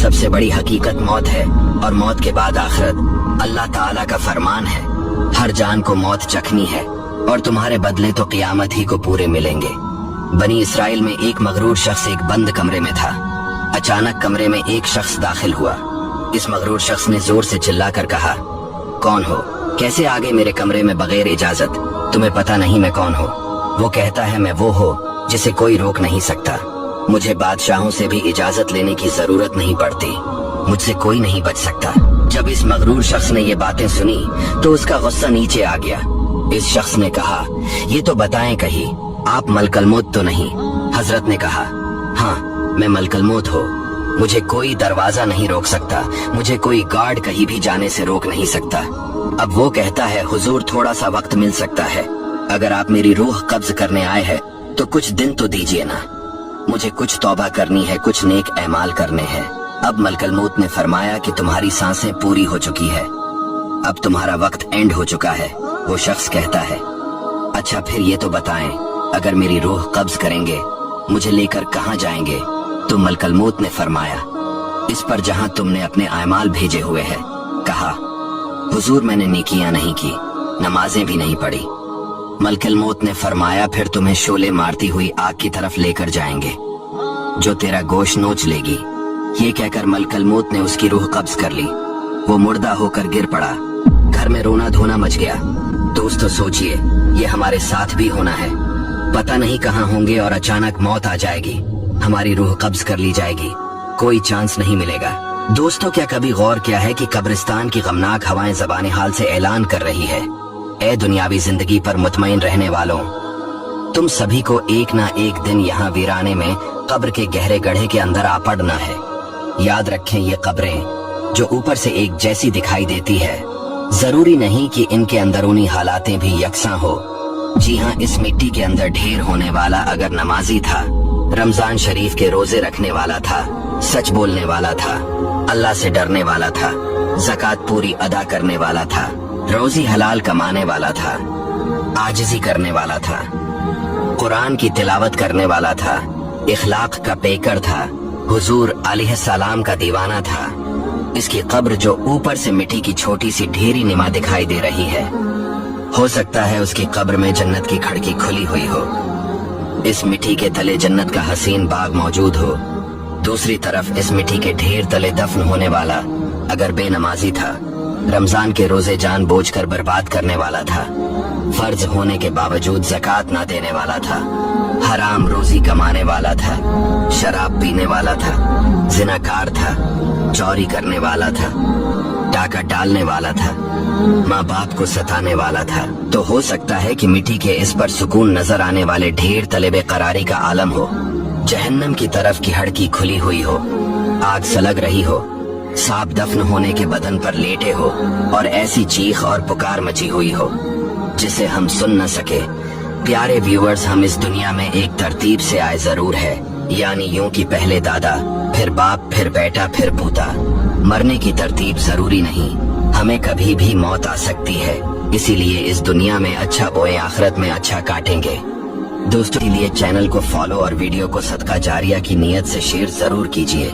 सबसे बड़ी हकीकत मौत है और मौत के बाद आखिरत। अल्लाह ताला का फरमान है, हर जान को मौत चखनी है और तुम्हारे बदले तो क़ियामत ही को पूरे मिलेंगे। बनी इसराइल में एक मगरूर शख्स एक बंद कमरे में था। अचानक कमरे में एक शख्स दाखिल हुआ। इस मगरूर शख्स ने जोर से चिल्लाकर कहा, कौन हो? कैसे आ गए मेरे कमरे में बगैर इजाजत? तुम्हें पता नहीं मैं कौन हूँ? वो कहता है, मैं वो हो जिसे कोई रोक नहीं सकता। मुझे बादशाहों से भी इजाजत लेने की जरूरत नहीं पड़ती। मुझसे कोई नहीं बच सकता। जब इस मगरूर शख्स ने ये बातें सुनी तो उसका गुस्सा नीचे आ गया। इस शख्स ने कहा, ये तो बताएं कहीं, आप मलकल मौत तो नहीं? हजरत ने कहा, हाँ मैं मलकल मौत हो। मुझे कोई दरवाजा नहीं रोक सकता, मुझे कोई गार्ड कहीं भी जाने से रोक नहीं सकता। अब वो कहता है, हुजूर थोड़ा सा वक्त मिल सकता है। अगर आप मेरी रूह कब्ज करने आए हैं तो कुछ दिन तो दीजिए ना। मुझे कुछ तौबा करनी है, कुछ नेक ऐमाल करने हैं। अब मलकल मौत ने फरमाया कि तुम्हारी सांसें पूरी हो चुकी है, अब तुम्हारा वक्त एंड हो चुका है। वो शख्स कहता है, अच्छा फिर ये तो बताएं, अगर मेरी रूह कब्ज करेंगे मुझे लेकर कहाँ जाएंगे? तो मलकल मौत ने फरमाया, इस पर जहाँ तुमने अपने ऐमाल भेजे हुए हैं। कहा, हुजूर मैंने नेकियां नहीं की, नमाजें भी नहीं पढ़ी। मलकल मौत ने फरमाया, फिर तुम्हें शोले मारती हुई आग की तरफ लेकर जाएंगे जो तेरा गोश्त नोच लेगी। ये कहकर मलकल मौत ने उसकी रूह कब्ज कर ली। वो मुर्दा होकर गिर पड़ा। घर में रोना धोना मच गया। दोस्तों सोचिए, ये हमारे साथ भी होना है। पता नहीं कहाँ होंगे और अचानक मौत आ जाएगी, हमारी रूह कब्ज कर ली जाएगी, कोई चांस नहीं मिलेगा। दोस्तों क्या कभी गौर किया है कि कब्रिस्तान की गमनाक हवाएं ज़बान हाल से ऐलान कर रही है, ए दुनियावी जिंदगी पर मुतमईन रहने वालों, तुम सभी को एक ना एक दिन यहाँ वीराने में कब्र के गहरे गड्ढे के अंदर आ पड़ना है। याद रखें, ये कब्रें जो ऊपर से एक जैसी दिखाई देती है, जरूरी नहीं कि इनके अंदरूनी हालातें भी यकसा हो। जी हाँ, इस मिट्टी के अंदर ढेर होने वाला अगर नमाजी था, रमजान शरीफ के रोजे रखने वाला था, सच बोलने वाला था, अल्लाह से डरने वाला था, ज़कात पूरी अदा करने वाला था, रोजी हलाल कमाने वाला था, आजिज़ी करने वाला था, कुरान की तिलावत करने वाला था, इखलाक का पेकर था, हुजूर अलैहिस्सलाम का दीवाना था। इसकी कब्र जो ऊपर से मिट्टी की छोटी सी ढेरी निमा दिखाई दे रही है, हो सकता है उसकी कब्र में जन्नत की खिड़की खुली हुई हो। इस मिट्टी के तले जन्नत का हसीन बाग मौजूद हो। दूसरी तरफ इस मिट्टी के ढेर तले दफन होने वाला अगर बेनमाजी था, रमजान के रोजे जानबूझकर बर्बाद करने वाला था, फर्ज होने के बावजूद ज़कात ना देने वाला था, हराम रोजी कमाने वाला था, शराब पीने वाला था, जिनाकार था, चोरी करने वाला था, डाका डालने वाला था, माँ बाप को सताने वाला था, तो हो सकता है कि मिट्टी के इस पर सुकून नजर आने वाले ढेर तले बेकरारी का आलम हो, जहन्नम की तरफ की हड़की खुली हुई हो, आग सलग रही हो, सांप दफन होने के बदन पर लेटे हो और ऐसी चीख और पुकार मची हुई हो जिसे हम सुन न सके। प्यारे व्यूअर्स, हम इस दुनिया में एक तरतीब से आए जरूर है, यानी यूं कि पहले दादा, फिर बाप, फिर बेटा, फिर पोता। मरने की तरतीब जरूरी नहीं, हमें कभी भी मौत आ सकती है, इसीलिए इस दुनिया में अच्छा बोए, आखिरत में अच्छा काटेंगे। दोस्तों, इसलिए चैनल को फॉलो और वीडियो को सदका जारिया की नीयत से शेयर जरूर कीजिए।